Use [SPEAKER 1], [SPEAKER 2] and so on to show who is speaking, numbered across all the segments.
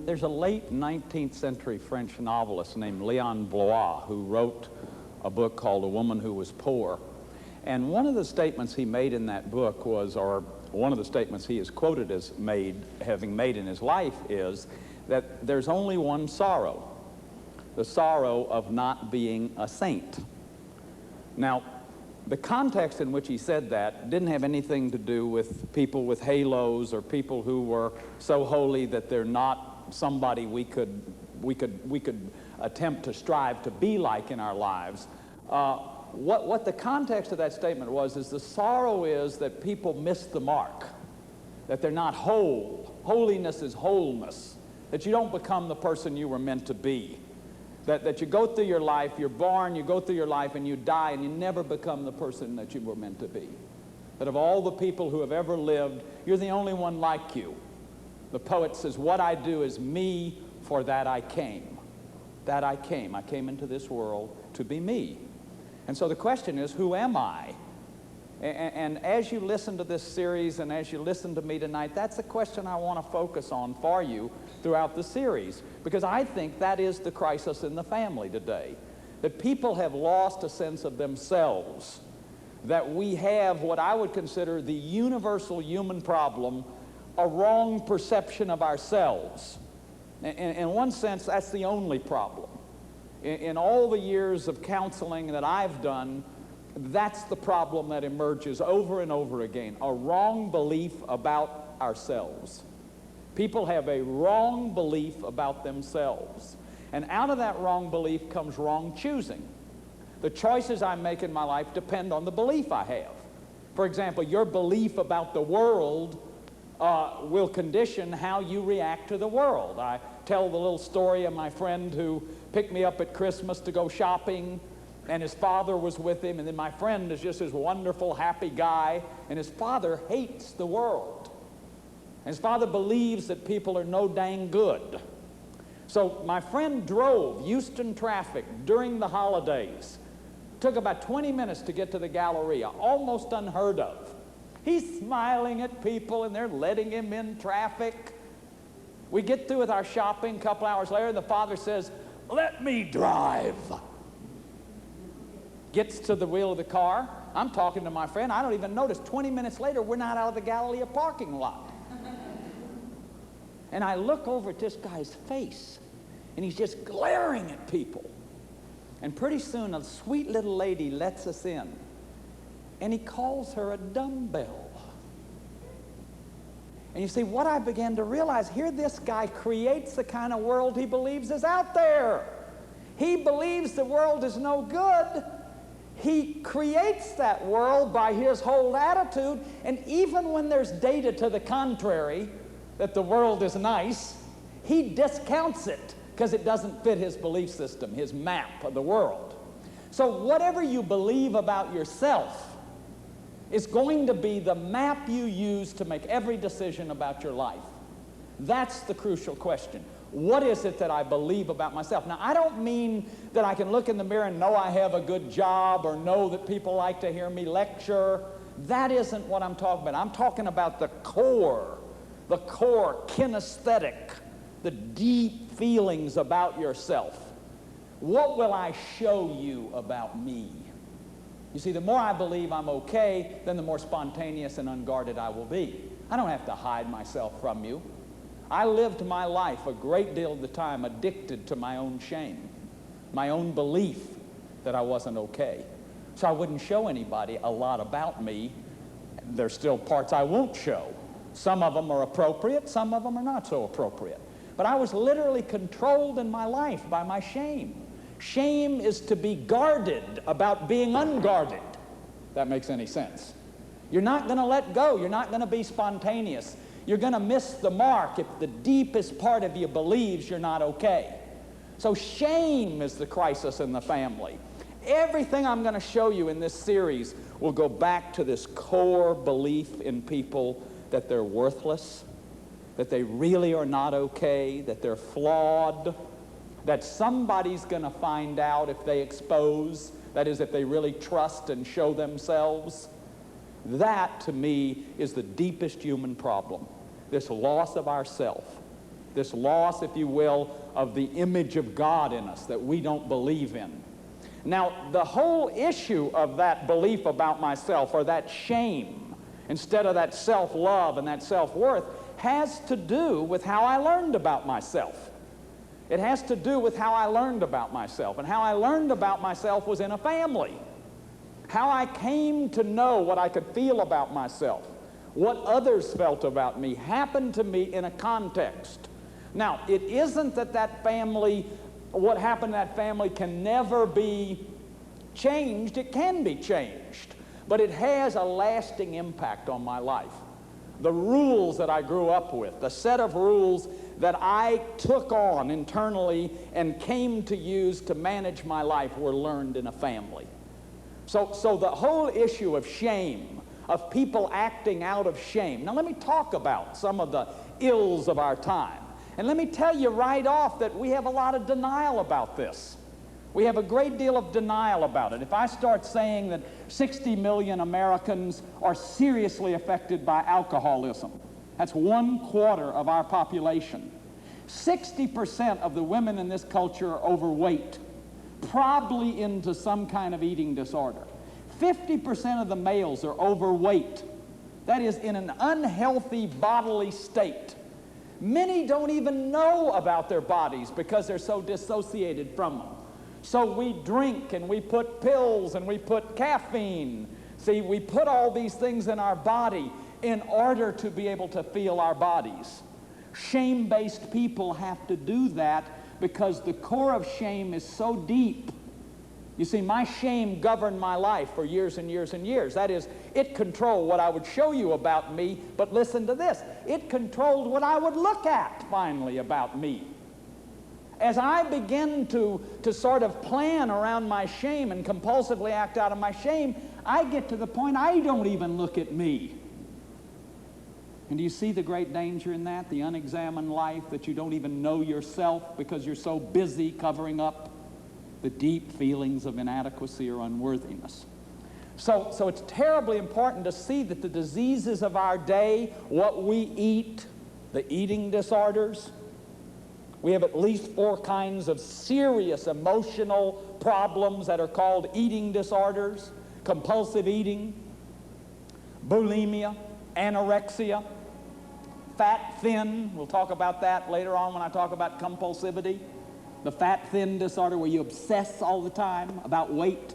[SPEAKER 1] There's a late 19th century French novelist named Léon Blois who wrote a book called A Woman Who Was Poor. And one of the statements he made in that book was, or one of the statements he is quoted as having made in his life is that there's only one sorrow, the sorrow of not being a saint. Now, the context in which he said that didn't have anything to do with people with halos or people who were so holy that they're not somebody we could attempt to strive to be like in our lives. What the context of that statement was is the sorrow is that people miss the mark, that they're not whole. Holiness is wholeness, that you don't become the person you were meant to be, that you go through your life, you're born, you go through your life, and you die, and you never become the person that you were meant to be. That of all the people who have ever lived, you're the only one like you. The poet says, what I do is me, for that I came. That I came. I came into this world to be me. And so the question is, who am I? And as you listen to this series and as you listen to me tonight, that's the question I want to focus on for you throughout the series, because I think that is the crisis in the family today, that people have lost a sense of themselves, that we have what I would consider the universal human problem, a wrong perception of ourselves. In one sense, that's the only problem. In all the years of counseling that I've done, that's the problem that emerges over and over again, a wrong belief about ourselves. People have a wrong belief about themselves. And out of that wrong belief comes wrong choosing. The choices I make in my life depend on the belief I have. For example, your belief about the world will condition how you react to the world. I tell the little story of my friend who picked me up at Christmas to go shopping, and his father was with him, and then my friend is just this wonderful, happy guy, and his father hates the world. And his father believes that people are no dang good. So my friend drove Houston traffic during the holidays. Took about 20 minutes to get to the Galleria, almost unheard of. He's smiling at people, and they're letting him in traffic. We get through with our shopping. A couple hours later, the father says, "Let me drive." Gets to the wheel of the car. I'm talking to my friend. I don't even notice. 20 minutes later, we're not out of the Galleria parking lot. And I look over at this guy's face, and he's just glaring at people. And pretty soon, a sweet little lady lets us in, and he calls her a dumbbell. And you see, what I began to realize, here this guy creates the kind of world he believes is out there. He believes the world is no good. He creates that world by his whole attitude, and even when there's data to the contrary, that the world is nice, he discounts it because it doesn't fit his belief system, his map of the world. So whatever you believe about yourself is going to be the map you use to make every decision about your life. That's the crucial question. What is it that I believe about myself? Now, I don't mean that I can look in the mirror and know I have a good job or know that people like to hear me lecture. That isn't what I'm talking about. I'm talking about the core kinesthetic, the deep feelings about yourself. What will I show you about me? You see, the more I believe I'm okay, then the more spontaneous and unguarded I will be. I don't have to hide myself from you. I lived my life a great deal of the time addicted to my own shame, my own belief that I wasn't okay. So I wouldn't show anybody a lot about me. There's still parts I won't show. Some of them are appropriate, some of them are not so appropriate. But I was literally controlled in my life by my shame. Shame is to be guarded about being unguarded. If that makes any sense. You're not going to let go. You're not going to be spontaneous. You're going to miss the mark if the deepest part of you believes you're not okay. So shame is the crisis in the family. Everything I'm going to show you in this series will go back to this core belief in people that they're worthless, that they really are not okay, that they're flawed, that somebody's going to find out if they expose, that is, if they really trust and show themselves. That, to me, is the deepest human problem, this loss of ourself. this loss, if you will, of the image of God in us that we don't believe in. Now, the whole issue of that belief about myself, or that shame, instead of that self-love and that self-worth, has to do with how I learned about myself. It has to do with how I learned about myself. And how I learned about myself was in a family. How I came to know what I could feel about myself, what others felt about me, happened to me in a context. Now, it isn't that that family, what happened in that family can never be changed. It can be changed, but it has a lasting impact on my life. The rules that I grew up with, the set of rules that I took on internally and came to use to manage my life, were learned in a family. So the whole issue of shame, of people acting out of shame. Now let me talk about some of the ills of our time. And let me tell you right off that we have a lot of denial about this. We have a great deal of denial about it. If I start saying that 60 million Americans are seriously affected by alcoholism, that's 1/4 of our population. 60% of the women in this culture are overweight, probably into some kind of eating disorder. 50% of the males are overweight. That is, in an unhealthy bodily state. Many don't even know about their bodies because they're so dissociated from them. So we drink and we put pills and we put caffeine. See, we put all these things in our body in order to be able to feel our bodies. Shame-based people have to do that because the core of shame is so deep. You see, my shame governed my life for years and years and years. That is, it controlled what I would show you about me, but listen to this. It controlled what I would look at, finally, about me. As I begin to sort of plan around my shame and compulsively act out of my shame, I get to the point I don't even look at me. And do you see the great danger in that? The unexamined life, that you don't even know yourself because you're so busy covering up the deep feelings of inadequacy or unworthiness. So it's terribly important to see that the diseases of our day, what we eat, the eating disorders, we have at least 4 kinds of serious emotional problems that are called eating disorders: compulsive eating, bulimia, anorexia, fat thin. We'll talk about that later on when I talk about compulsivity. The fat thin disorder, where you obsess all the time about weight.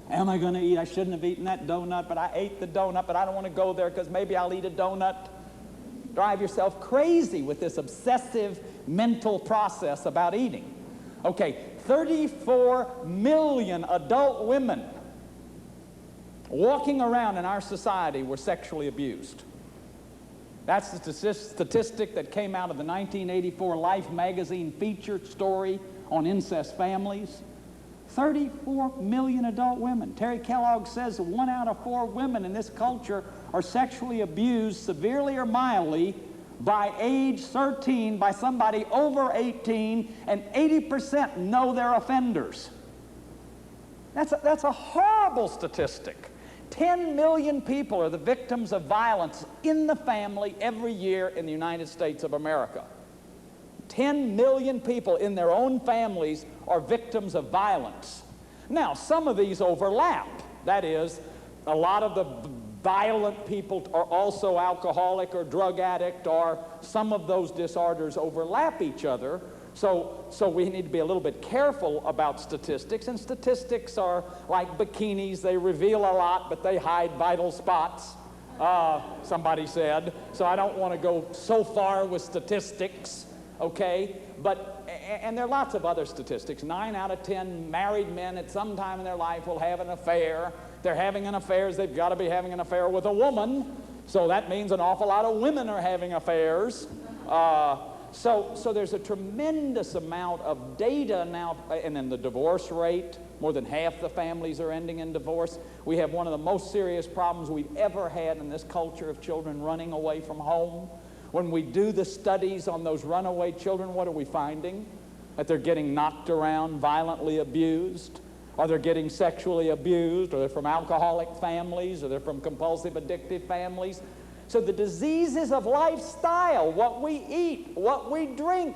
[SPEAKER 1] Am I going to eat? I shouldn't have eaten that donut, but I ate the donut, but I don't want to go there because maybe I'll eat a donut. Drive yourself crazy with this obsessive mental process about eating. Okay, 34 million adult women walking around in our society were sexually abused. That's the statistic that came out of the 1984 Life magazine featured story on incest families. 34 million adult women. Terry Kellogg says 1 out of 4 women in this culture are sexually abused, severely or mildly, by age 13 by somebody over 18, and 80% know they're offenders. That's a horrible statistic. 10 million people are the victims of violence in the family every year in the United States of America. 10 million people in their own families are victims of violence. Now, some of these overlap. That is, a lot of the violent people are also alcoholic or drug addict, or some of those disorders overlap each other. So we need to be a little bit careful about statistics, and statistics are like bikinis. They reveal a lot, but they hide vital spots, somebody said. So I don't want to go so far with statistics, okay? And there are lots of other statistics. 9 out of 10 married men at some time in their life will have an affair. If they're having an affair, they've got to be having an affair with a woman. So that means an awful lot of women are having affairs. So there's a tremendous amount of data now, and then the divorce rate, more than half the families are ending in divorce. We have one of the most serious problems we've ever had in this culture of children running away from home. When we do the studies on those runaway children, what are we finding? That they're getting knocked around, violently abused, or they're getting sexually abused, or they're from alcoholic families, or they're from compulsive addictive families. So the diseases of lifestyle, what we eat, what we drink,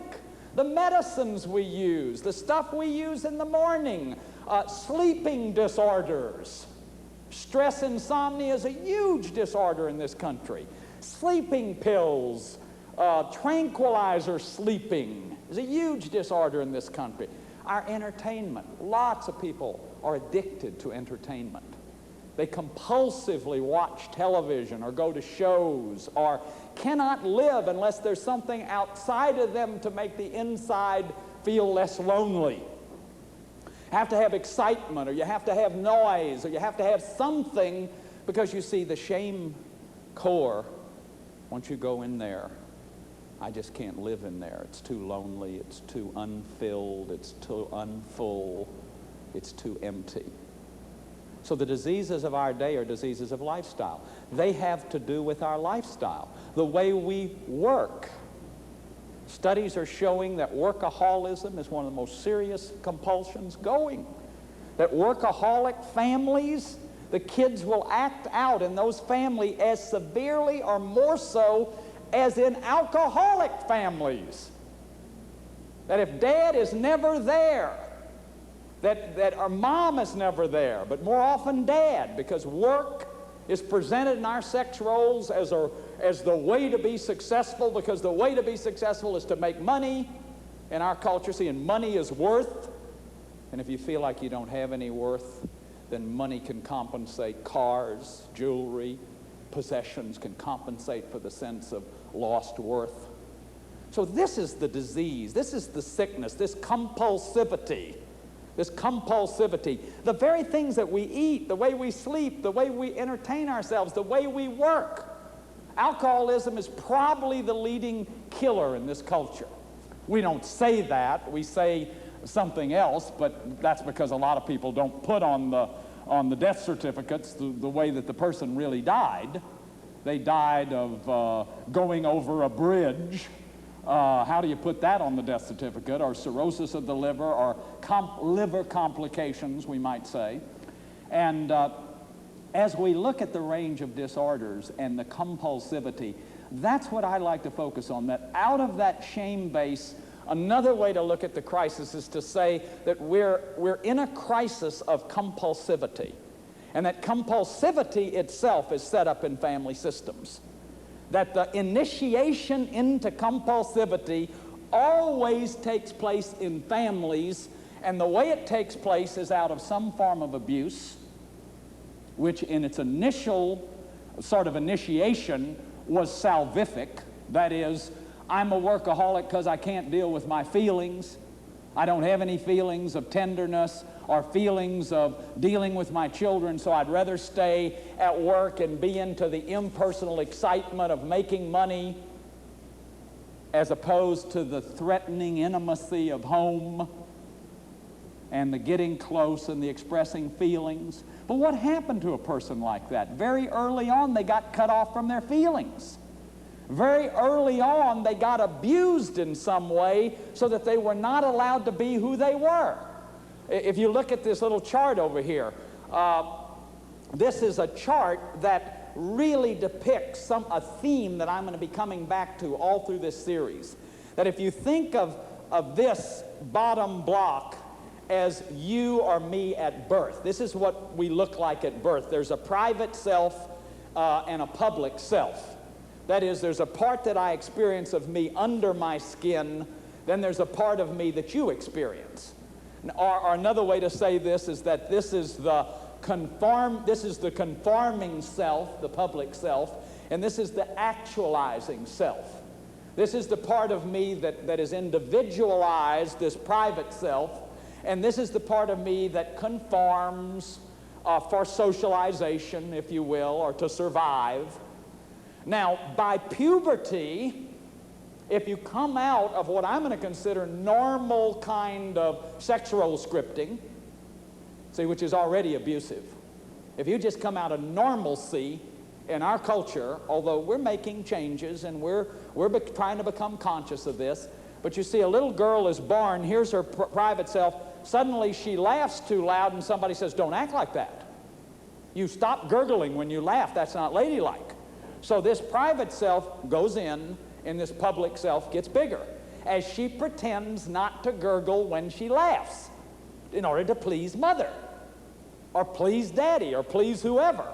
[SPEAKER 1] the medicines we use, the stuff we use in the morning, sleeping disorders. Stress insomnia is a huge disorder in this country. Sleeping pills, tranquilizer sleeping is a huge disorder in this country. Our entertainment, lots of people are addicted to entertainment. They compulsively watch television or go to shows or cannot live unless there's something outside of them to make the inside feel less lonely. You have to have excitement, or you have to have noise, or you have to have something, because you see the shame core, once you go in there, I just can't live in there. It's too lonely, it's too unfilled, it's too unfull, it's too empty. So the diseases of our day are diseases of lifestyle. They have to do with our lifestyle, the way we work. Studies are showing that workaholism is one of the most serious compulsions going. That workaholic families, the kids will act out in those families as severely or more so as in alcoholic families. That if dad is never there, that our mom is never there, but more often dad, because work is presented in our sex roles as the way to be successful, because the way to be successful is to make money in our culture. See, and money is worth, and if you feel like you don't have any worth, then money can compensate. Cars, jewelry, possessions can compensate for the sense of lost worth. So this is the disease, this is the sickness, this compulsivity. The very things that we eat, the way we sleep, the way we entertain ourselves, the way we work. Alcoholism is probably the leading killer in this culture. We don't say that, we say something else, but that's because a lot of people don't put on the death certificates the way that the person really died. They died of going over a bridge. How do you put that on the death certificate? Or cirrhosis of the liver, or liver complications, we might say. And as we look at the range of disorders and the compulsivity, that's what I like to focus on, that out of that shame base, another way to look at the crisis is to say that we're in a crisis of compulsivity, and that compulsivity itself is set up in family systems. That the initiation into compulsivity always takes place in families, and the way it takes place is out of some form of abuse, which in its initial sort of initiation was salvific. That is, I'm a workaholic because I can't deal with my feelings. I don't have any feelings of tenderness or feelings of dealing with my children, so I'd rather stay at work and be into the impersonal excitement of making money as opposed to the threatening intimacy of home and the getting close and the expressing feelings. But what happened to a person like that? Very early on, they got cut off from their feelings. Very early on, they got abused in some way so that they were not allowed to be who they were. If you look at this little chart over here, this is a chart that really depicts a theme that I'm going to be coming back to all through this series. That if you think of this bottom block as you or me at birth, this is what we look like at birth. There's a private self and a public self. That is, there's a part that I experience of me under my skin, then there's a part of me that you experience. Or another way to say this is that this is the conforming self, the public self, and this is the actualizing self. This is the part of me that is individualized, this private self, and this is the part of me that conforms for socialization, if you will, or to survive. Now, by puberty, if you come out of what I'm going to consider normal kind of sex role scripting, see, which is already abusive. If you just come out of normalcy in our culture, although we're making changes and we're trying to become conscious of this, but you see a little girl is born, here's her private self, suddenly she laughs too loud and somebody says, don't act like that. You stop gurgling when you laugh, that's not ladylike. So this private self goes in, and this public self gets bigger as she pretends not to gurgle when she laughs in order to please mother or please daddy or please whoever.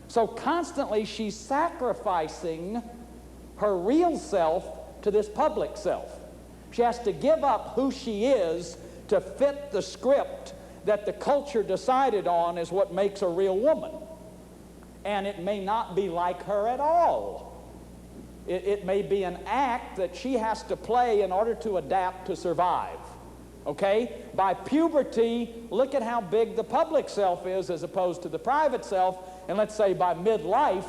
[SPEAKER 1] So constantly she's sacrificing her real self to this public self. She has to give up who she is to fit the script that the culture decided on as what makes a real woman. And it may not be like her at all. It may be an act that she has to play in order to adapt to survive. Okay? By puberty, look at how big the public self is as opposed to the private self. And let's say by midlife,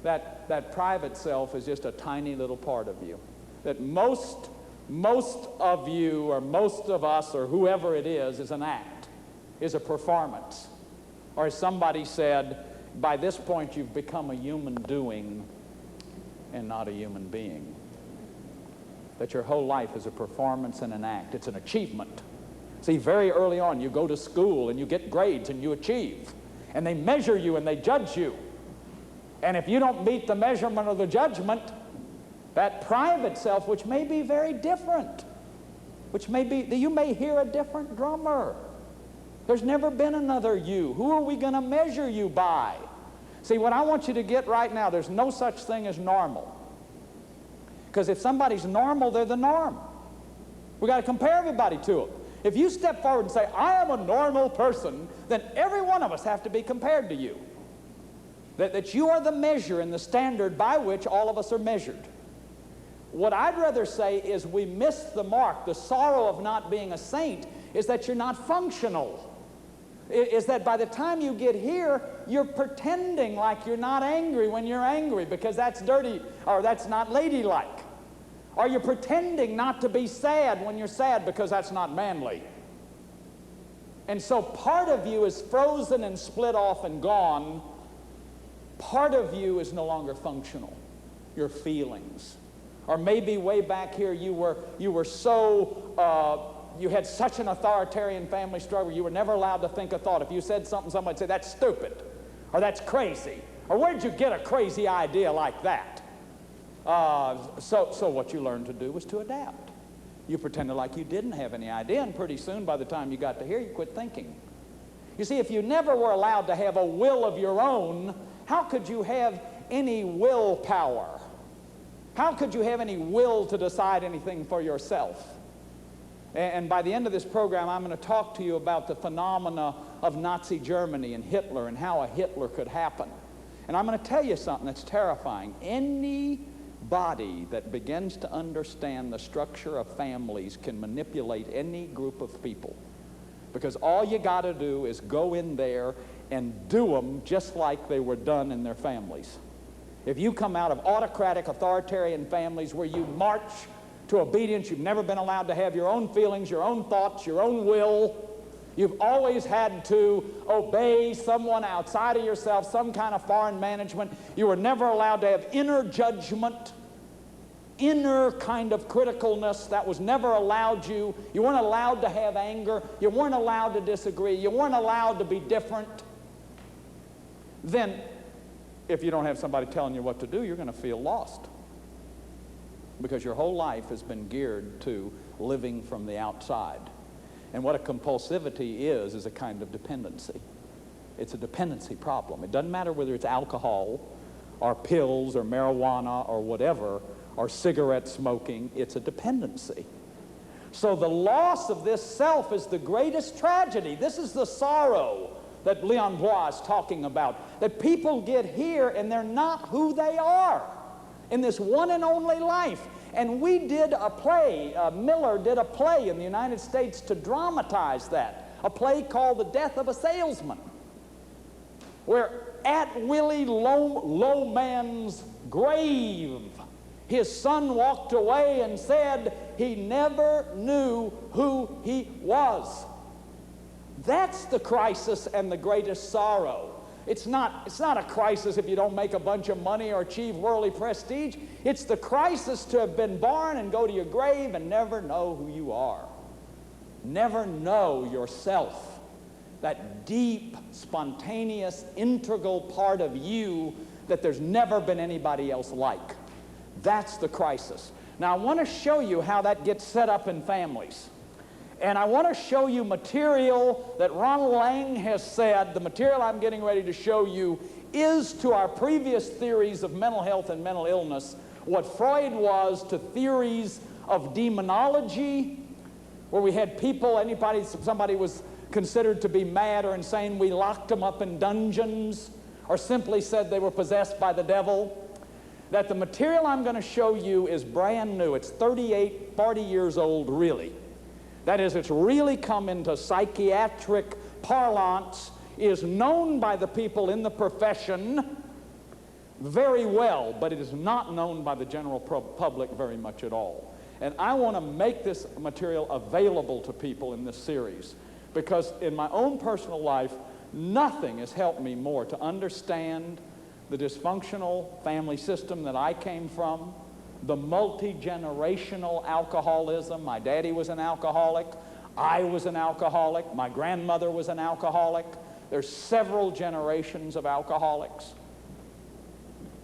[SPEAKER 1] that private self is just a tiny little part of you. That most of you or most of us or whoever it is an act, is a performance. Or as somebody said, by this point you've become a human doing and not a human being. That your whole life is a performance and an act. It's an achievement. See, very early on you go to school and you get grades and you achieve. And they measure you and they judge you. And if you don't meet the measurement or the judgment, that private self, which may be very different, which may be, you may hear a different drummer. There's never been another you. Who are we going to measure you by? See, what I want you to get right now, there's no such thing as normal. Because if somebody's normal, they're the norm. We've got to compare everybody to them. If you step forward and say, I am a normal person, then every one of us have to be compared to you. That you are the measure and the standard by which all of us are measured. What I'd rather say is we miss the mark. The sorrow of not being a saint is that you're not functional. Is that by the time you get here, you're pretending like you're not angry when you're angry because that's dirty or that's not ladylike. Or you're pretending not to be sad when you're sad because that's not manly. And so part of you is frozen and split off and gone. Part of you is no longer functional. Your feelings. Or maybe way back here you were so... you had such an authoritarian family struggle, you were never allowed to think a thought. If you said something, somebody would say, that's stupid, or that's crazy, or where'd you get a crazy idea like that? So what you learned to do was to adapt. You pretended like you didn't have any idea, and pretty soon, by the time you got to here, you quit thinking. You see, if you never were allowed to have a will of your own, how could you have any willpower? How could you have any will to decide anything for yourself? And by the end of this program, I'm going to talk to you about the phenomena of Nazi Germany and Hitler and how a Hitler could happen. And I'm going to tell you something that's terrifying. Anybody that begins to understand the structure of families can manipulate any group of people. Because all you got to do is go in there and do them just like they were done in their families. If you come out of autocratic, authoritarian families where you march to obedience, you've never been allowed to have your own feelings, your own thoughts, your own will. You've always had to obey someone outside of yourself, some kind of foreign management. You were never allowed to have inner judgment, inner kind of criticalness. That was never allowed you. You weren't allowed to have anger. You weren't allowed to disagree. You weren't allowed to be different. Then, if you don't have somebody telling you what to do, you're going to feel lost. Because your whole life has been geared to living from the outside. And what a compulsivity is a kind of dependency. It's a dependency problem. It doesn't matter whether it's alcohol or pills or marijuana or whatever, or cigarette smoking. It's a dependency. So the loss of this self is the greatest tragedy. This is the sorrow that Leon Blois is talking about. That people get here and they're not who they are in this one and only life. And we did a play, Miller did a play in the United States to dramatize that. A play called The Death of a Salesman, where at Willie Lowman's grave, his son walked away and said he never knew who he was. That's the crisis and the greatest sorrow. It's not a crisis if you don't make a bunch of money or achieve worldly prestige. It's the crisis to have been born and go to your grave and never know who you are. Never know yourself. That deep, spontaneous, integral part of you that there's never been anybody else like. That's the crisis. Now, I want to show you how that gets set up in families. And I want to show you material that Ronald Lang has said, the material I'm getting ready to show you is to our previous theories of mental health and mental illness what Freud was to theories of demonology, where we had people, somebody was considered to be mad or insane, we locked them up in dungeons, or simply said they were possessed by the devil. That the material I'm going to show you is brand new. It's 38, 40 years old, really. That is, it's really come into psychiatric parlance, is known by the people in the profession very well, but it is not known by the general public very much at all. And I want to make this material available to people in this series, because in my own personal life, nothing has helped me more to understand the dysfunctional family system that I came from, the multi-generational alcoholism. My daddy was an alcoholic. I was an alcoholic. My grandmother was an alcoholic. There's several generations of alcoholics.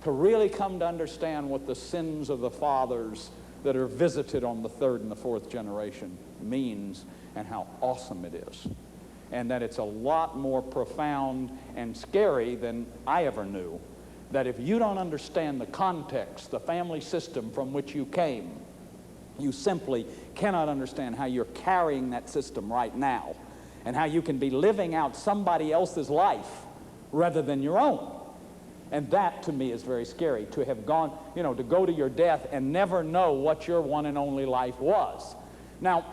[SPEAKER 1] To really come to understand what the sins of the fathers that are visited on the third and the fourth generation means, and how awesome it is. And that it's a lot more profound and scary than I ever knew. That if you don't understand the context, the family system from which you came, you simply cannot understand how you're carrying that system right now, and how you can be living out somebody else's life rather than your own. And that, to me, is very scary, to have gone, to go to your death and never know what your one and only life was. Now,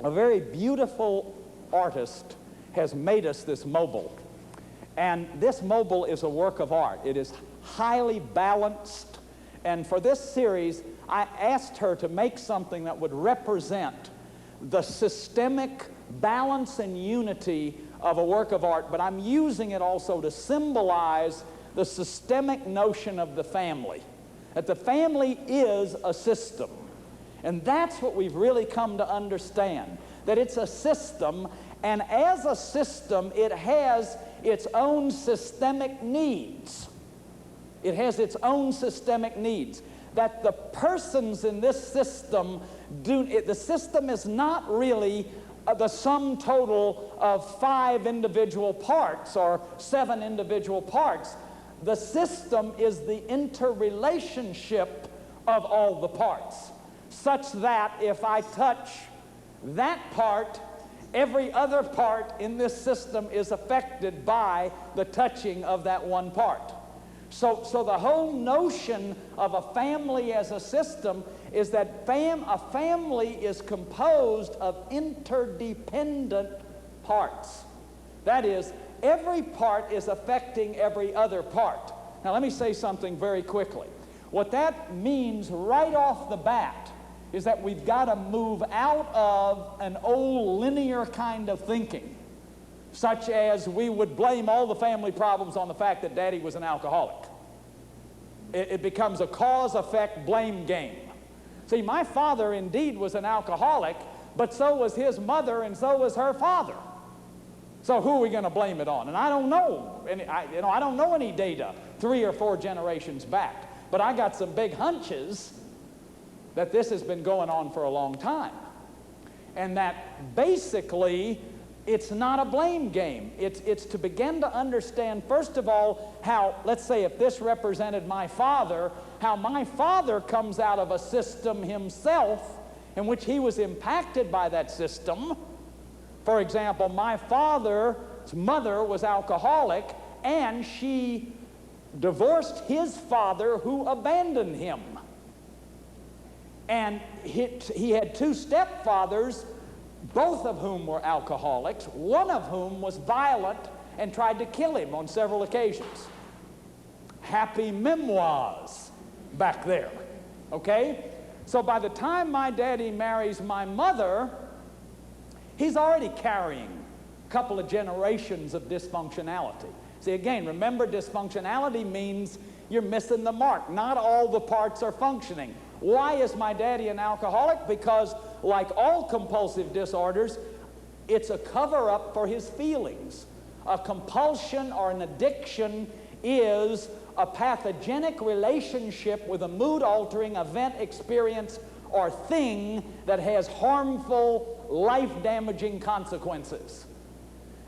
[SPEAKER 1] a very beautiful artist has made us this mobile. And this mobile is a work of art. It is highly balanced. And for this series, I asked her to make something that would represent the systemic balance and unity of a work of art, but I'm using it also to symbolize the systemic notion of the family. That the family is a system. And that's what we've really come to understand. That it's a system, and as a system, it has its own systemic needs. It has its own systemic needs. That the persons in this system the system is not really the sum total of 5 individual parts or 7 individual parts. The system is the interrelationship of all the parts, such that if I touch that part, every other part in this system is affected by the touching of that one part. So the whole notion of a family as a system is that a family is composed of interdependent parts. That is, every part is affecting every other part. Now let me say something very quickly. What that means right off the bat is that we've got to move out of an old linear kind of thinking, such as we would blame all the family problems on the fact that Daddy was an alcoholic. It becomes a cause-effect blame game. See, my father indeed was an alcoholic, but so was his mother and so was her father. So who are we going to blame it on? And I don't know. I don't know any data 3 or 4 generations back, but I got some big hunches that this has been going on for a long time. And that basically it's not a blame game. It's to begin to understand, first of all, how, let's say if this represented my father, how my father comes out of a system himself in which he was impacted by that system. For example, my father's mother was alcoholic, and she divorced his father, who abandoned him. And he had 2 stepfathers, both of whom were alcoholics, one of whom was violent and tried to kill him on several occasions. Happy memoirs back there, okay? So by the time my daddy marries my mother, he's already carrying a couple of generations of dysfunctionality. See, again, remember, dysfunctionality means you're missing the mark. Not all the parts are functioning. Why is my daddy an alcoholic? Because, like all compulsive disorders, it's a cover-up for his feelings. A compulsion or an addiction is a pathogenic relationship with a mood-altering event, experience, or thing that has harmful, life-damaging consequences.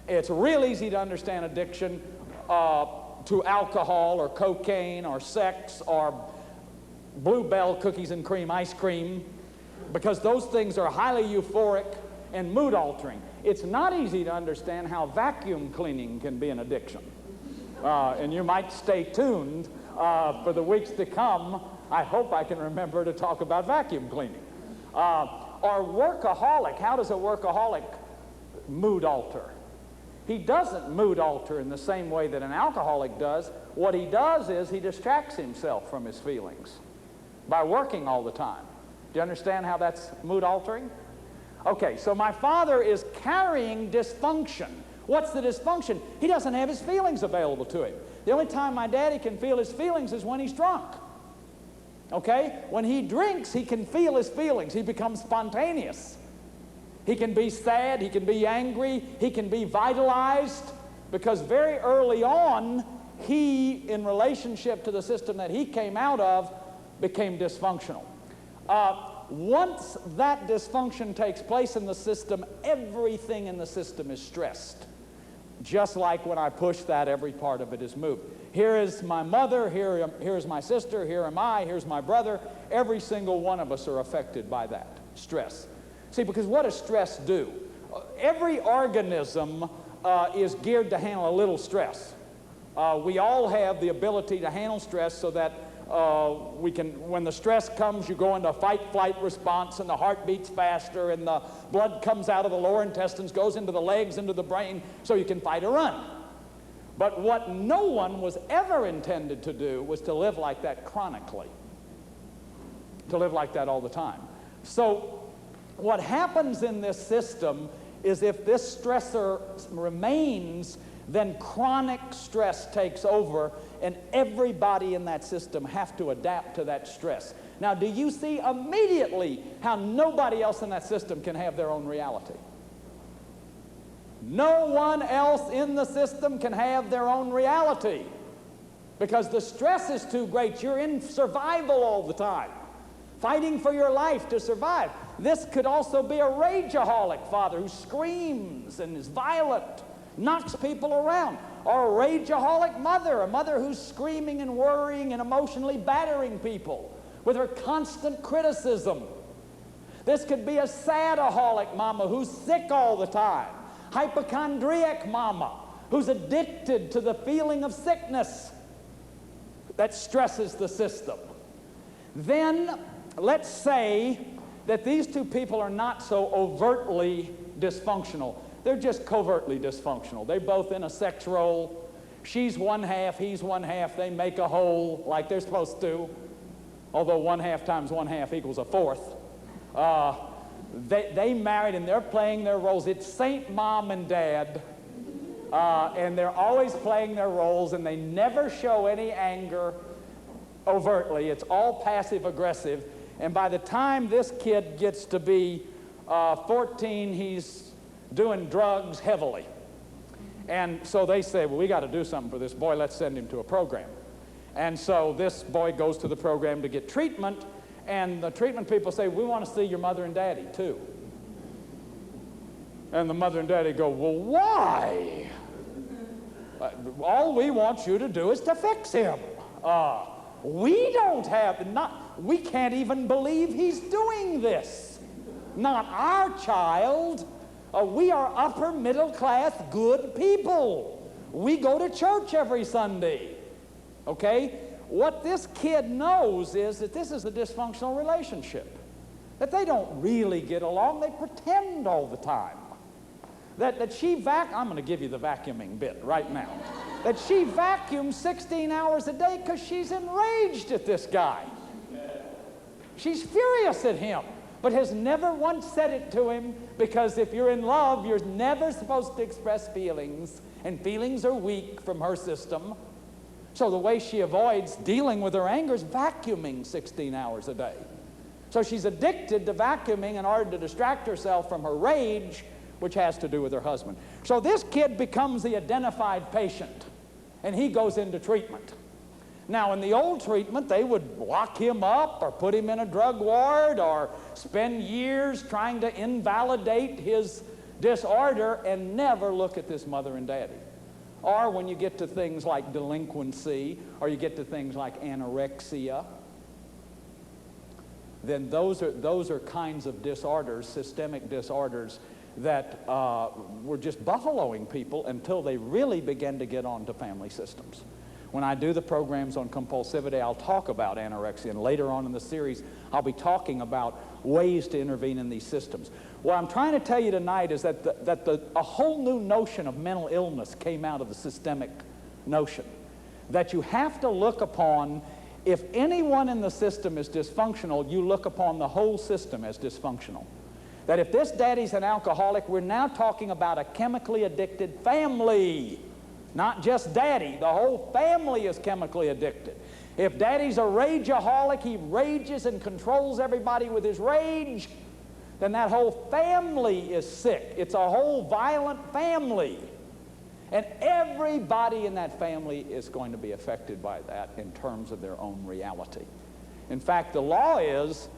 [SPEAKER 1] It's real easy to understand addiction to alcohol or cocaine or sex or Bluebell cookies and cream ice cream, because those things are highly euphoric and mood-altering. It's not easy to understand how vacuum cleaning can be an addiction. And you might stay tuned for the weeks to come. I hope I can remember to talk about vacuum cleaning. Or workaholic. How does a workaholic mood alter? He doesn't mood alter in the same way that an alcoholic does. What he does is he distracts himself from his feelings by working all the time. Do you understand how that's mood altering? Okay, so my father is carrying dysfunction. What's the dysfunction? He doesn't have his feelings available to him. The only time my daddy can feel his feelings is when he's drunk. Okay? When he drinks, he can feel his feelings. He becomes spontaneous. He can be sad, he can be angry, he can be vitalized, because very early on, he, in relationship to the system that he came out of, became dysfunctional. Once that dysfunction takes place in the system, everything in the system is stressed. Just like when I push that, every part of it is moved. Here is my mother, here's my sister, here am I, here's my brother. Every single one of us are affected by that stress. See, because what does stress do? Every organism is geared to handle a little stress. We all have the ability to handle stress so that we can, when the stress comes, you go into a fight-flight response, and the heart beats faster, and the blood comes out of the lower intestines, goes into the legs, into the brain, so you can fight or run. But what no one was ever intended to do was to live like that chronically, to live like that all the time. So what happens in this system is, if this stressor remains, then chronic stress takes over, and everybody in that system have to adapt to that stress. Now, do you see immediately how nobody else in that system can have their own reality? No one else in the system can have their own reality, because the stress is too great. You're in survival all the time, fighting for your life to survive. This could also be a rageaholic father who screams and is violent, knocks people around, or a rageaholic mother, a mother who's screaming and worrying and emotionally battering people with her constant criticism. This could be a sadaholic mama who's sick all the time, hypochondriac mama who's addicted to the feeling of sickness that stresses the system. Then let's say that these two people are not so overtly dysfunctional. They're just covertly dysfunctional. They're both in a sex role. She's one half, he's one half. They make a whole like they're supposed to, although 1/2 times 1/2 equals a fourth. They married, and they're playing their roles. It's Saint Mom and Dad, and they're always playing their roles, and they never show any anger overtly. It's all passive-aggressive. And by the time this kid gets to be 14, he's doing drugs heavily. And so they say, well, we got to do something for this boy. Let's send him to a program. And so this boy goes to the program to get treatment, and the treatment people say, we want to see your mother and daddy too. And the mother and daddy go, well, why? All we want you to do is to fix him. We don't have, we can't even believe he's doing this. Not our child. We are upper middle class good people. We go to church every Sunday. Okay? What this kid knows is that this is a dysfunctional relationship. That they don't really get along. They pretend all the time. That she I'm going to give you the vacuuming bit right now. That she vacuums 16 hours a day because she's enraged at this guy. She's furious at him, but has never once said it to him, because if you're in love, you're never supposed to express feelings, and feelings are weak from her system. So the way she avoids dealing with her anger is vacuuming 16 hours a day. So she's addicted to vacuuming in order to distract herself from her rage, which has to do with her husband. So this kid becomes the identified patient, and he goes into treatment. Now, in the old treatment, they would lock him up or put him in a drug ward or spend years trying to invalidate his disorder and never look at this mother and daddy. Or when you get to things like delinquency, or you get to things like anorexia, then those are kinds of disorders, systemic disorders, that were just buffaloing people until they really began to get onto family systems. When I do the programs on compulsivity, I'll talk about anorexia, and later on in the series, I'll be talking about ways to intervene in these systems. What I'm trying to tell you tonight is that a whole new notion of mental illness came out of the systemic notion. That you have to look upon, if anyone in the system is dysfunctional, you look upon the whole system as dysfunctional. That if this daddy's an alcoholic, we're now talking about a chemically addicted family. Not just daddy, the whole family is chemically addicted. If daddy's a rageaholic, he rages and controls everybody with his rage, then that whole family is sick. It's a whole violent family. And everybody in that family is going to be affected by that in terms of their own reality. In fact, the law is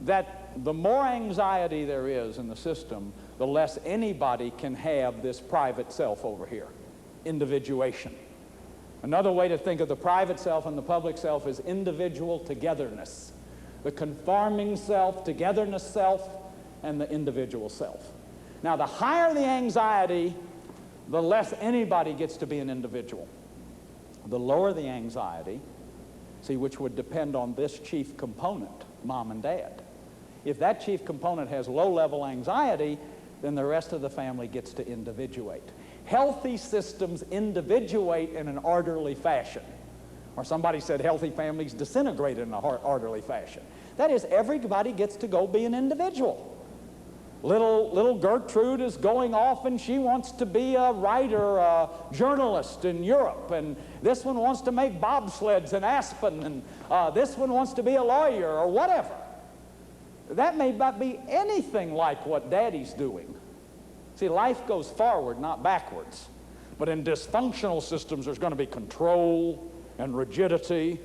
[SPEAKER 1] that the more anxiety there is in the system, the less anybody can have this private self over here. Individuation. Another way to think of the private self and the public self is individual togetherness. The conforming self, togetherness self, and the individual self. Now, the higher the anxiety, the less anybody gets to be an individual. The lower the anxiety, see, which would depend on this chief component, mom and dad. If that chief component has low-level anxiety, then the rest of the family gets to individuate. Healthy systems individuate in an orderly fashion. Or somebody said healthy families disintegrate in an orderly fashion. That is, everybody gets to go be an individual. Little Gertrude is going off and she wants to be a writer, a journalist in Europe, and this one wants to make bobsleds in Aspen, and this one wants to be a lawyer or whatever. That may not be anything like what daddy's doing. See, life goes forward, not backwards. But in dysfunctional systems, there's going to be control and rigidity,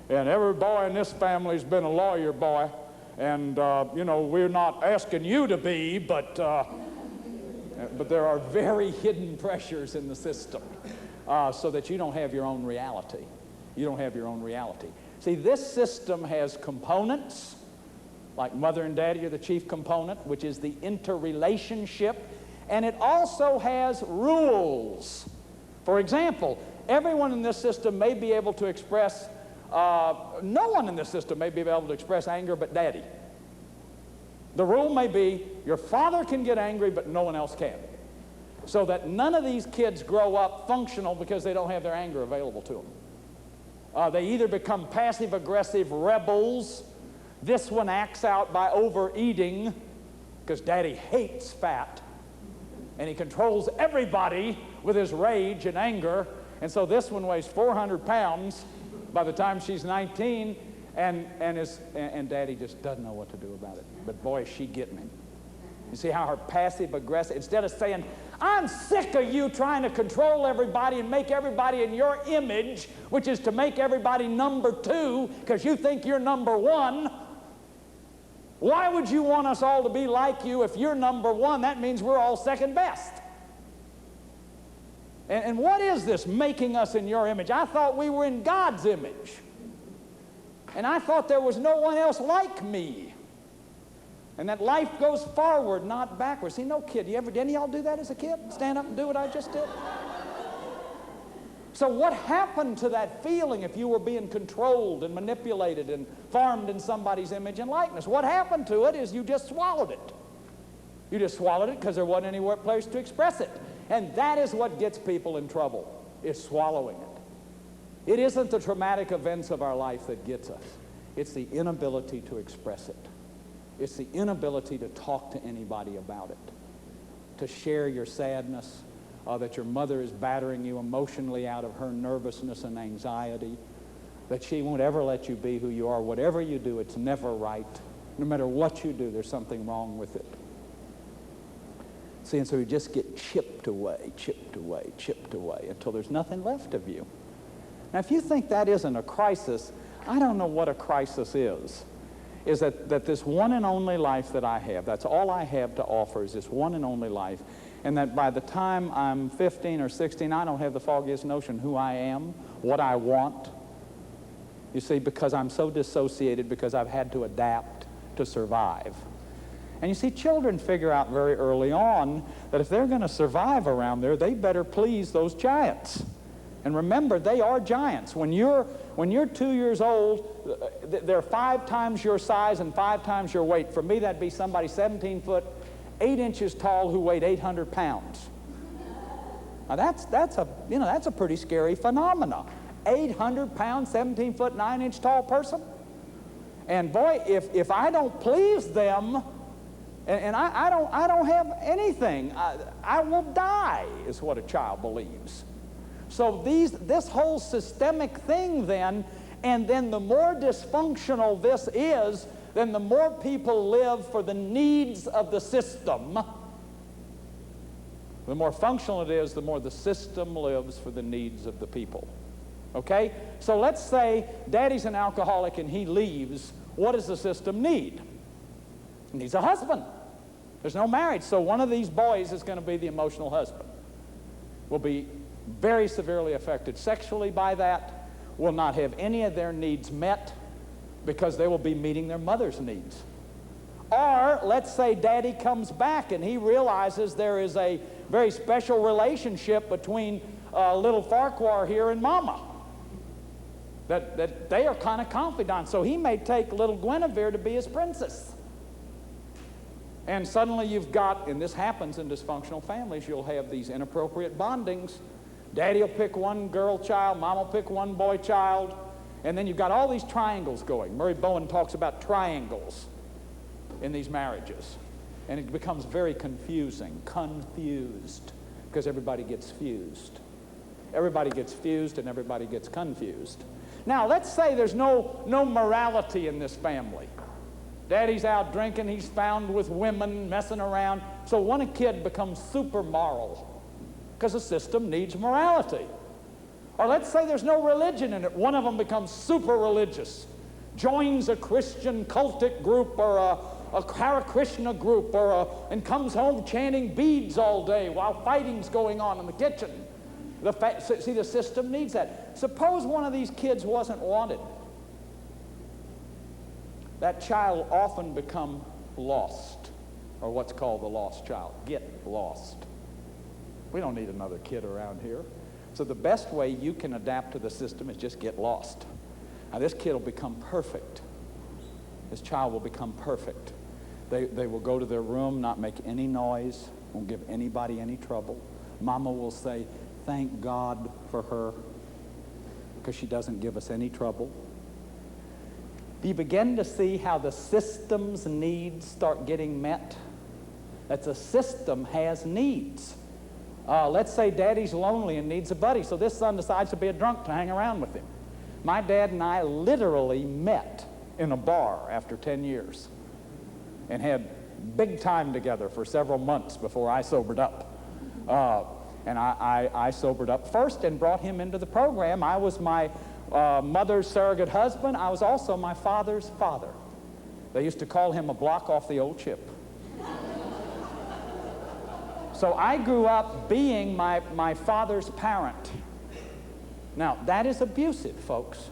[SPEAKER 1] and every boy in this family's been a lawyer boy, and you know, we're not asking you to be, but there are very hidden pressures in the system so that you don't have your own reality. You don't have your own reality. See, this system has components, like mother and daddy are the chief component, which is the interrelationship, and it also has rules. For example, everyone in this system may be able to express, no one in this system may be able to express anger but daddy. The rule may be your father can get angry but no one else can. So that none of these kids grow up functional because they don't have their anger available to them. They either become passive-aggressive rebels. This one acts out by overeating because daddy hates fat. And he controls everybody with his rage and anger. And so this one weighs 400 pounds by the time she's 19, and daddy just doesn't know what to do about it. But boy, is she getting him. You see how her passive-aggressive, instead of saying, I'm sick of you trying to control everybody and make everybody in your image, which is to make everybody number two because you think you're number one. Why would you want us all to be like you if you're number one? That means we're all second best. And what is this making us in your image? I thought we were in God's image. And I thought there was no one else like me. And that life goes forward, not backwards. See, no kid, did any of y'all do that as a kid? Stand up and do what I just did? So what happened to that feeling if you were being controlled and manipulated and formed in somebody's image and likeness? What happened to it is you just swallowed it. You just swallowed it because there wasn't anywhere place to express it. And that is what gets people in trouble, is swallowing it. It isn't the traumatic events of our life that gets us. It's the inability to express it. It's the inability to talk to anybody about it, to share your sadness, that your mother is battering you emotionally out of her nervousness and anxiety, that she won't ever let you be who you are. Whatever you do, it's never right. No matter what you do, there's something wrong with it. See, and so you just get chipped away until there's nothing left of you. Now, if you think that isn't a crisis, I don't know what a crisis is. Is that this one and only life that I have, that's all I have to offer is this one and only life, and that by the time I'm 15 or 16, I don't have the foggiest notion who I am, what I want. You see, because I'm so dissociated, because I've had to adapt to survive. And you see, children figure out very early on that if they're going to survive around there, they better please those giants. And remember, they are giants. When you're 2 years old, they're 5 times your size and 5 times your weight. For me, that'd be somebody 17 foot, 8 inches tall who weighed 800 pounds. Now that's a pretty scary phenomenon. 800 pound, 17 foot, 9 inch tall person. And boy, if I don't please them, and I don't have anything, I will die, is what a child believes. So this whole systemic thing then, and then the more dysfunctional this is, then the more people live for the needs of the system. The more functional it is, the more the system lives for the needs of the people. Okay? So let's say daddy's an alcoholic and he leaves. What does the system need? It needs a husband. There's no marriage. So one of these boys is going to be the emotional husband. Will be very severely affected sexually by that, will not have any of their needs met because they will be meeting their mother's needs. Or let's say daddy comes back and he realizes there is a very special relationship between little Farquhar here and mama. That they are kind of confidants. So he may take little Guinevere to be his princess. And suddenly you've got, and this happens in dysfunctional families, you'll have these inappropriate bondings. Daddy will pick one girl child, mom will pick one boy child, and then you've got all these triangles going. Murray Bowen talks about triangles in these marriages. And it becomes very confusing, confused, because everybody gets fused. Everybody gets fused and everybody gets confused. Now, let's say there's no morality in this family. Daddy's out drinking, he's found with women, messing around. So one kid becomes super moral because the system needs morality. Or let's say there's no religion in it. One of them becomes super religious, joins a Christian cultic group or a Hare Krishna group and comes home chanting beads all day while fighting's going on in the kitchen. See, the system needs that. Suppose one of these kids wasn't wanted. That child will often become lost, or what's called the lost child. Get lost. We don't need another kid around here. So the best way you can adapt to the system is just get lost. Now this kid will become perfect. This child will become perfect. They will go to their room, not make any noise, won't give anybody any trouble. Mama will say, thank God for her, because she doesn't give us any trouble. Do you begin to see how the system's needs start getting met? That the system has needs. Let's say daddy's lonely and needs a buddy, so this son decides to be a drunk to hang around with him. My dad and I literally met in a bar after 10 years and had big time together for several months before I sobered up. And I sobered up first and brought him into the program. I was my mother's surrogate husband. I was also my father's father. They used to call him a block off the old chip. So I grew up being my father's parent. Now, that is abusive, folks.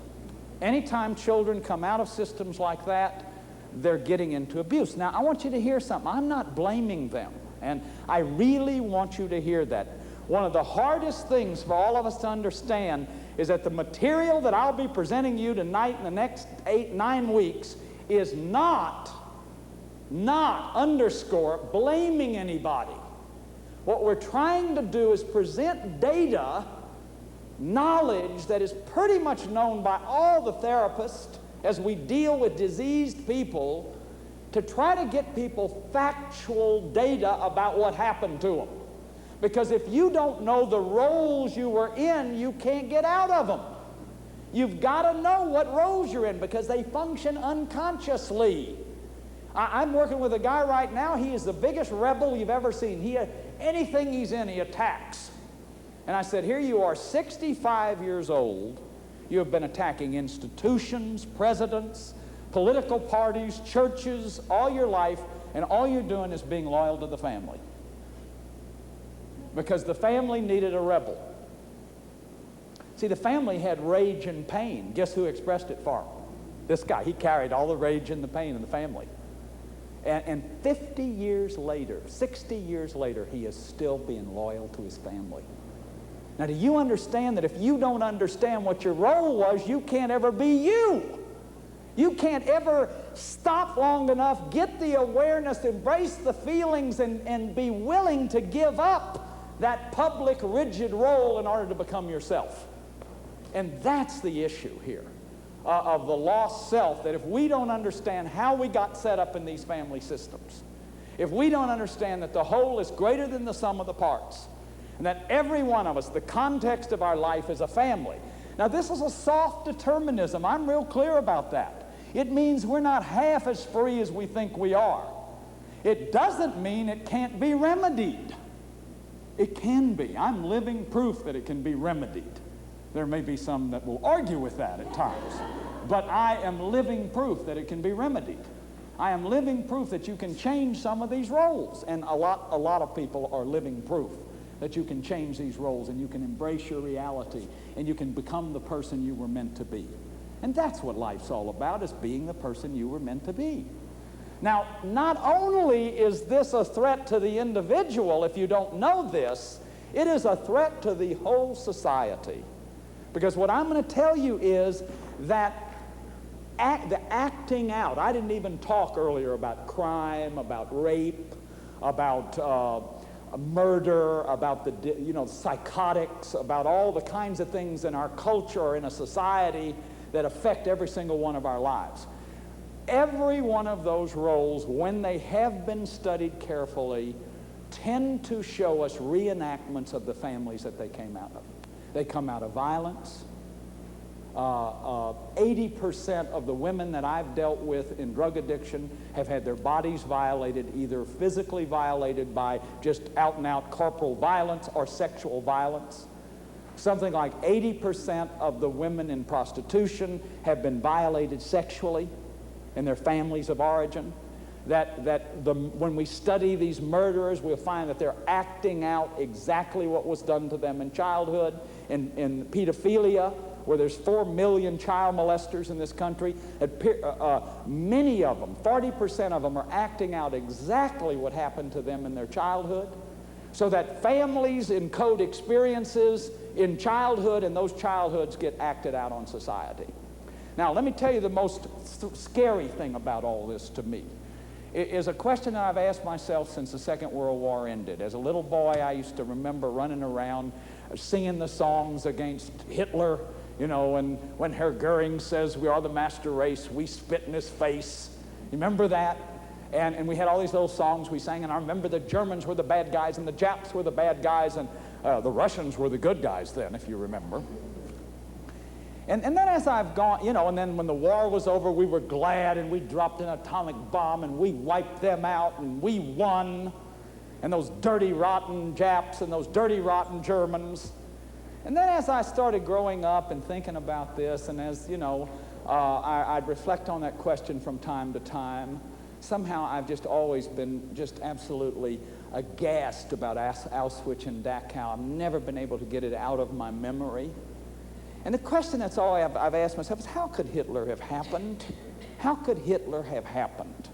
[SPEAKER 1] Anytime children come out of systems like that, they're getting into abuse. Now, I want you to hear something. I'm not blaming them, and I really want you to hear that. One of the hardest things for all of us to understand is that the material that I'll be presenting you tonight in the next 8-9 weeks is not underscore blaming anybody. What we're trying to do is present data, knowledge that is pretty much known by all the therapists as we deal with diseased people, to try to get people factual data about what happened to them. Because if you don't know the roles you were in, you can't get out of them. You've got to know what roles you're in because they function unconsciously. I'm working with a guy right now. He is the biggest rebel you've ever seen. Anything he's in, he attacks. And I said, here you are, 65 years old. You have been attacking institutions, presidents, political parties, churches, all your life, and all you're doing is being loyal to the family. Because the family needed a rebel. See, the family had rage and pain. Guess who expressed it for them? This guy. He carried all the rage and the pain in the family. And 50 years later, 60 years later, he is still being loyal to his family. Now, do you understand that if you don't understand what your role was, you can't ever be you? You can't ever stop long enough, get the awareness, embrace the feelings, and be willing to give up that public, rigid role in order to become yourself. And that's the issue here of the lost self, that if we don't understand how we got set up in these family systems, if we don't understand that the whole is greater than the sum of the parts, and that every one of us, the context of our life is a family. Now, this is a soft determinism. I'm real clear about that. It means we're not half as free as we think we are. It doesn't mean it can't be remedied. It can be. I'm living proof that it can be remedied. There may be some that will argue with that at times, but I am living proof that it can be remedied. I am living proof that you can change some of these roles, and a lot of people are living proof that you can change these roles, and you can embrace your reality, and you can become the person you were meant to be. And that's what life's all about, is being the person you were meant to be. Now, not only is this a threat to the individual, if you don't know this, it is a threat to the whole society. Because what I'm going to tell you is that the acting out, I didn't even talk earlier about crime, about rape, about murder, about the psychotics, about all the kinds of things in our culture or in a society that affect every single one of our lives. Every one of those roles, when they have been studied carefully, tend to show us reenactments of the families that they came out of. They come out of violence. 80% of the women that I've dealt with in drug addiction have had their bodies violated, either physically violated by just out and out corporal violence or sexual violence. Something like 80% of the women in prostitution have been violated sexually in their families of origin. When we study these murderers, we'll find that they're acting out exactly what was done to them in childhood. In pedophilia, where there's 4 million child molesters in this country, many of them, 40% of them, are acting out exactly what happened to them in their childhood. So that families encode experiences in childhood, and those childhoods get acted out on society. Now, let me tell you the most scary thing about all this to me. It is a question that I've asked myself since the Second World War ended. As a little boy, I used to remember running around singing the songs against Hitler, and when Herr Goering says, "We are the master race, we spit in his face." You remember that? And we had all these little songs we sang, and I remember the Germans were the bad guys, and the Japs were the bad guys, and the Russians were the good guys then, if you remember. And then as I've gone, and then when the war was over, we were glad, and we dropped an atomic bomb, and we wiped them out, and we won. And those dirty, rotten Japs and those dirty, rotten Germans. And then as I started growing up and thinking about this, and as, I'd reflect on that question from time to time, somehow I've just always been just absolutely aghast about Auschwitz and Dachau. I've never been able to get it out of my memory. And the question that's all I've asked myself is, how could Hitler have happened? How could Hitler have happened?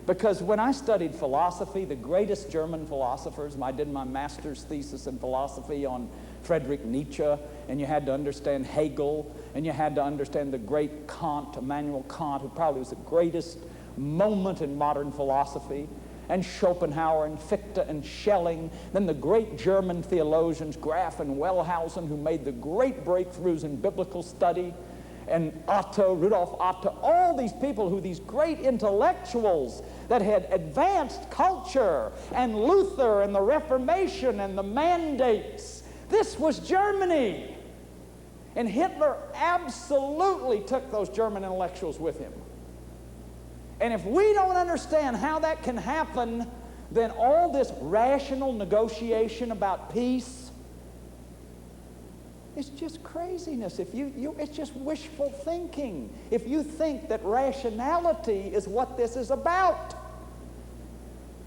[SPEAKER 1] Because when I studied philosophy, the greatest German philosophers, I did my master's thesis in philosophy on Friedrich Nietzsche, and you had to understand Hegel, and you had to understand the great Kant, Immanuel Kant, who probably was the greatest moment in modern philosophy, and Schopenhauer and Fichte and Schelling, then the great German theologians, Graf and Wellhausen, who made the great breakthroughs in biblical study, and Rudolf Otto, all these people these great intellectuals that had advanced culture, and Luther and the Reformation and the mandates. This was Germany. And Hitler absolutely took those German intellectuals with him. And if we don't understand how that can happen, then all this rational negotiation about peace, It's just craziness. It's just wishful thinking. If you think that rationality is what this is about,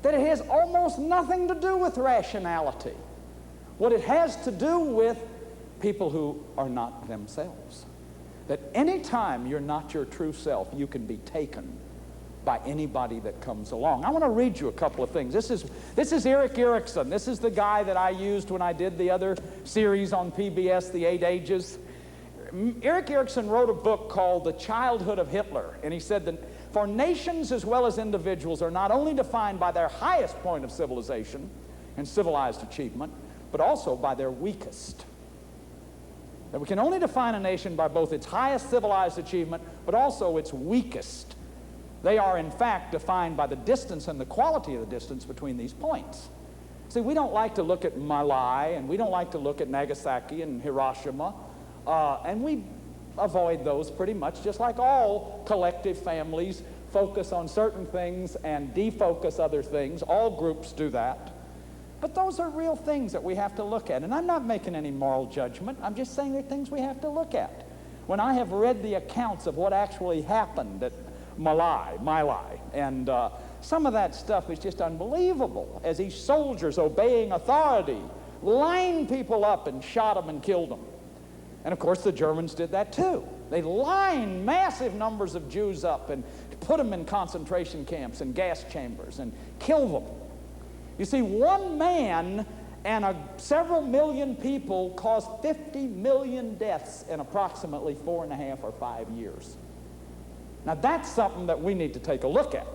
[SPEAKER 1] that it has almost nothing to do with rationality. What it has to do with people who are not themselves. That any time you're not your true self, you can be taken by anybody that comes along. I want to read you a couple of things. This is Erik Erikson. This is the guy that I used when I did the other series on PBS, The 8 Ages. Erik Erikson wrote a book called The Childhood of Hitler, and he said that for nations as well as individuals are not only defined by their highest point of civilization and civilized achievement, but also by their weakest. That we can only define a nation by both its highest civilized achievement, but also its weakest. They are, in fact, defined by the distance and the quality of the distance between these points. See, we don't like to look at My Lai, and we don't like to look at Nagasaki and Hiroshima, and we avoid those pretty much, just like all collective families focus on certain things and defocus other things. All groups do that. But those are real things that we have to look at. And I'm not making any moral judgment. I'm just saying they're things we have to look at. When I have read the accounts of what actually happened at My Lai, and some of that stuff is just unbelievable, as these soldiers obeying authority lined people up and shot them and killed them. And of course the Germans did that too. They lined massive numbers of Jews up and put them in concentration camps and gas chambers and killed them. You see, one man and several million people caused 50 million deaths in approximately 4.5 or 5 years. Now that's something that we need to take a look at.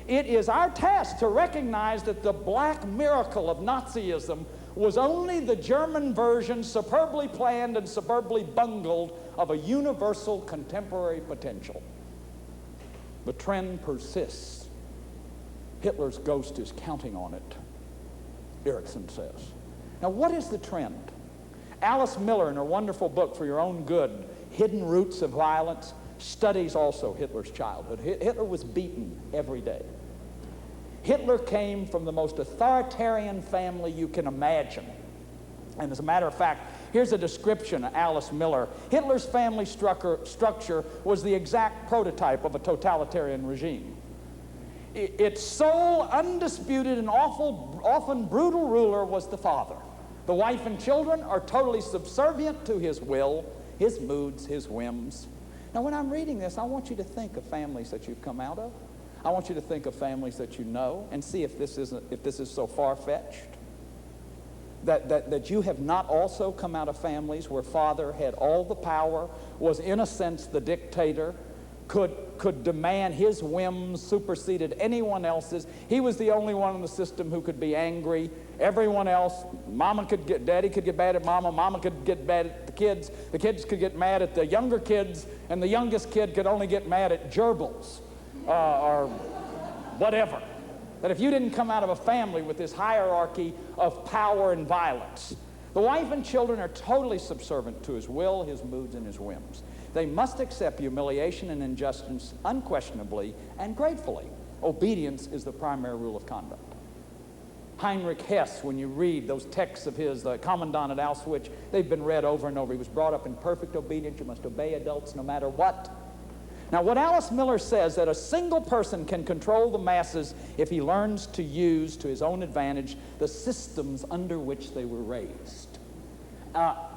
[SPEAKER 1] It is our task to recognize that the black miracle of Nazism was only the German version, superbly planned and superbly bungled, of a universal contemporary potential. The trend persists. Hitler's ghost is counting on it, Erikson says. Now, what is the trend? Alice Miller, in her wonderful book, For Your Own Good, Hidden Roots of Violence, studies also Hitler's childhood. Hitler was beaten every day. Hitler came from the most authoritarian family you can imagine. And as a matter of fact, here's a description of Alice Miller. Hitler's family structure was the exact prototype of a totalitarian regime. Its sole, undisputed, and often brutal ruler was the father. The wife and children are totally subservient to his will, his moods, his whims. Now, when I'm reading this, I want you to think of families that you've come out of. I want you to think of families that you know and see if this is so far-fetched. That you have not also come out of families where father had all the power, was in a sense the dictator, could demand his whims superseded anyone else's. He was the only one in the system who could be angry. Everyone else, daddy could get mad at mama could get mad at the kids could get mad at the younger kids, and the youngest kid could only get mad at gerbils or whatever. That if you didn't come out of a family with this hierarchy of power and violence, the wife and children are totally subservient to his will, his moods, and his whims. They must accept humiliation and injustice unquestionably and gratefully. Obedience is the primary rule of conduct. Heinrich Hesse, when you read those texts of his, the Commandant at Auschwitz, they've been read over and over. He was brought up in perfect obedience. You must obey adults no matter what. Now, what Alice Miller says, that a single person can control the masses if he learns to use to his own advantage the systems under which they were raised.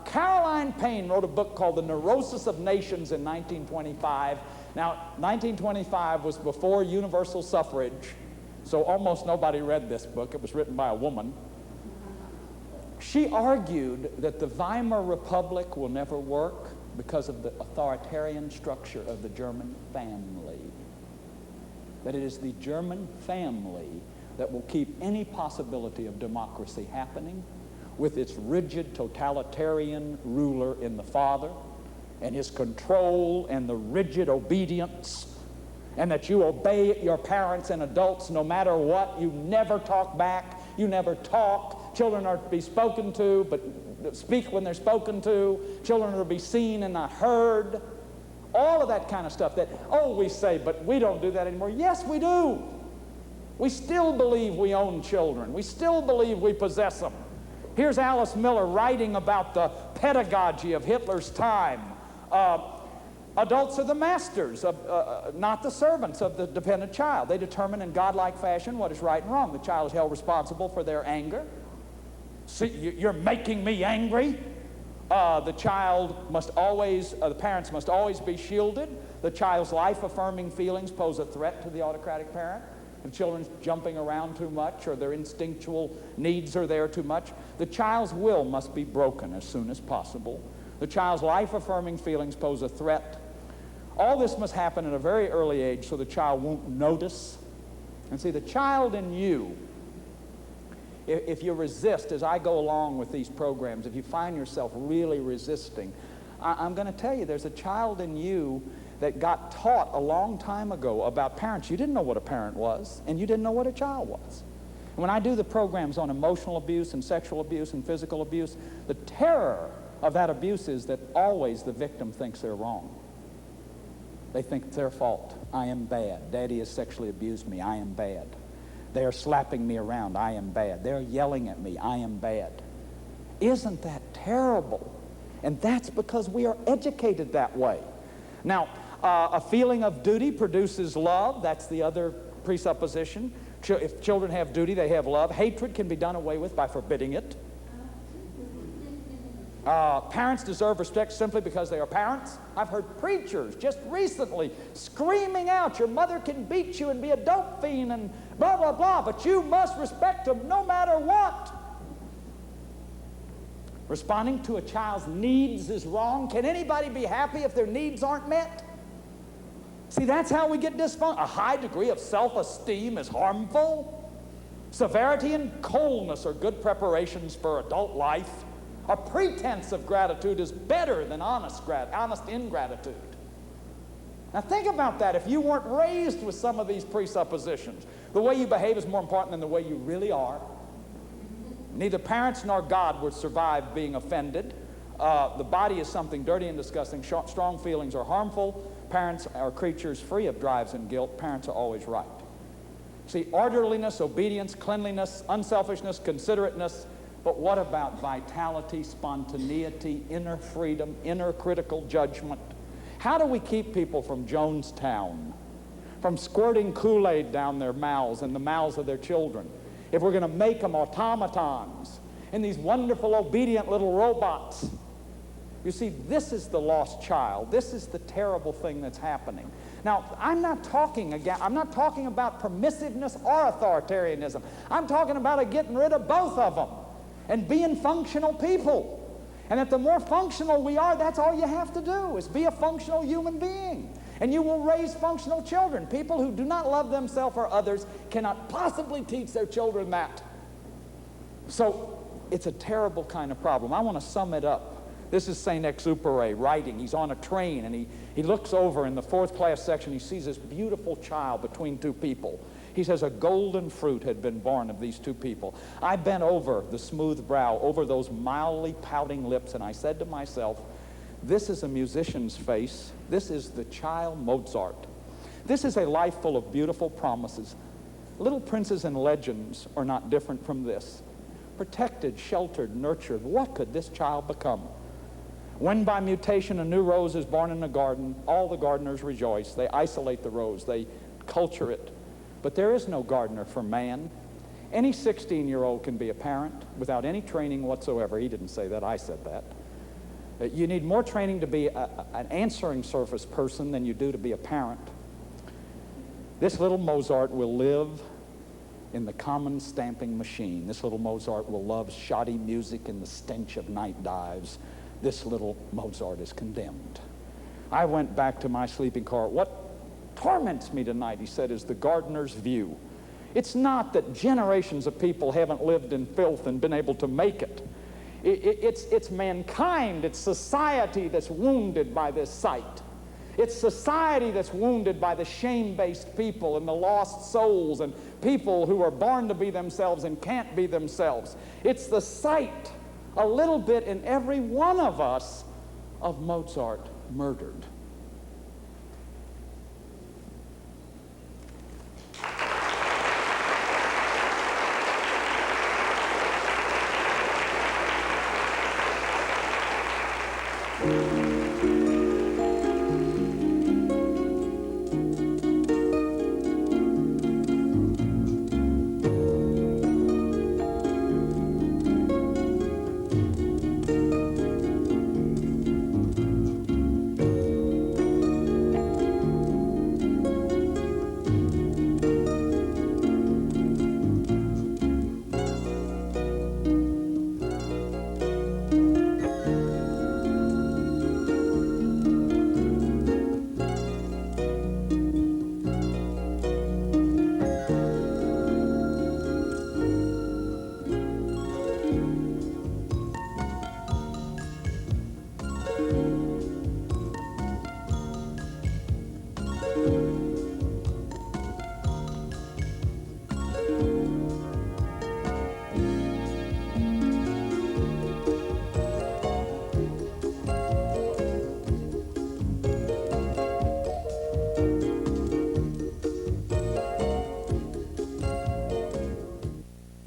[SPEAKER 1] Caroline Payne wrote a book called The Neurosis of Nations in 1925. Now, 1925 was before universal suffrage, so almost nobody read this book. It was written by a woman. She argued that the Weimar Republic will never work because of the authoritarian structure of the German family. That it is the German family that will keep any possibility of democracy happening, with its rigid totalitarian ruler in the father, and his control and the rigid obedience, and that you obey your parents and adults no matter what. You never talk back, you never talk. Children are to be spoken to, but speak when they're spoken to. Children are to be seen and not heard. All of that kind of stuff that, we say, but we don't do that anymore. Yes, we do. We still believe we own children. We still believe we possess them. Here's Alice Miller writing about the pedagogy of Hitler's time. Adults are the masters, not the servants of the dependent child. They determine in godlike fashion what is right and wrong. The child is held responsible for their anger. See, you're making me angry. The parents must always be shielded. The child's life-affirming feelings pose a threat to the autocratic parent. If children's jumping around too much or their instinctual needs are there too much, the child's will must be broken as soon as possible. The child's life-affirming feelings pose a threat. All this must happen at a very early age so the child won't notice. And see, the child in you, if you resist as I go along with these programs, if you find yourself really resisting, I'm going to tell you there's a child in you that got taught a long time ago about parents. You didn't know what a parent was, and you didn't know what a child was. And when I do the programs on emotional abuse and sexual abuse and physical abuse, the terror of that abuse is that always the victim thinks they're wrong. They think it's their fault. I am bad. Daddy has sexually abused me. I am bad. They are slapping me around. I am bad. They're yelling at me. I am bad. Isn't that terrible? And that's because we are educated that way. Now, a feeling of duty produces love. That's the other presupposition. If children have duty, they have love. Hatred can be done away with by forbidding it. Parents deserve respect simply because they are parents. I've heard preachers just recently screaming out, your mother can beat you and be a dope fiend and blah, blah, blah, but you must respect them no matter what. Responding to a child's needs is wrong. Can anybody be happy if their needs aren't met? See, that's how we get dysfunction. A high degree of self-esteem is harmful. Severity and coldness are good preparations for adult life. A pretense of gratitude is better than honest ingratitude. Now think about that. If you weren't raised with some of these presuppositions, the way you behave is more important than the way you really are. Neither parents nor God would survive being offended. The body is something dirty and disgusting. Strong feelings are harmful. Parents are creatures free of drives and guilt. Parents are always right. See, orderliness, obedience, cleanliness, unselfishness, considerateness. But what about vitality, spontaneity, inner freedom, inner critical judgment? How do we keep people from Jonestown, from squirting Kool-Aid down their mouths and the mouths of their children? If we're going to make them automatons and these wonderful obedient little robots. You see, this is the lost child. This is the terrible thing that's happening. Now, I'm not talking about permissiveness or authoritarianism. I'm talking about getting rid of both of them and being functional people. And that the more functional we are, that's all you have to do, is be a functional human being. And you will raise functional children. People who do not love themselves or others cannot possibly teach their children that. So it's a terrible kind of problem. I want to sum it up. This is Saint-Exupéry writing. He's on a train and he looks over in the fourth class section. He sees this beautiful child between two people. He says, a golden fruit had been born of these two people. I bent over the smooth brow, over those mildly pouting lips, and I said to myself, this is a musician's face. This is the child Mozart. This is a life full of beautiful promises. Little princes and legends are not different from this. Protected, sheltered, nurtured, what could this child become? When by mutation a new rose is born in a garden, all the gardeners rejoice. They isolate the rose, they culture it. But there is no gardener for man. Any 16-year-old can be a parent without any training whatsoever. He didn't say that, I said that. You need more training to be an answering service person than you do to be a parent. This little Mozart will live in the common stamping machine. This little Mozart will love shoddy music and the stench of night dives. This little Mozart is condemned. I went back to my sleeping car. What torments me tonight, he said, is the gardener's view. It's not that generations of people haven't lived in filth and been able to make it. It's mankind, it's society that's wounded by this sight. It's society that's wounded by the shame-based people and the lost souls and people who are born to be themselves and can't be themselves. It's the sight, a little bit in every one of us, of Mozart murdered.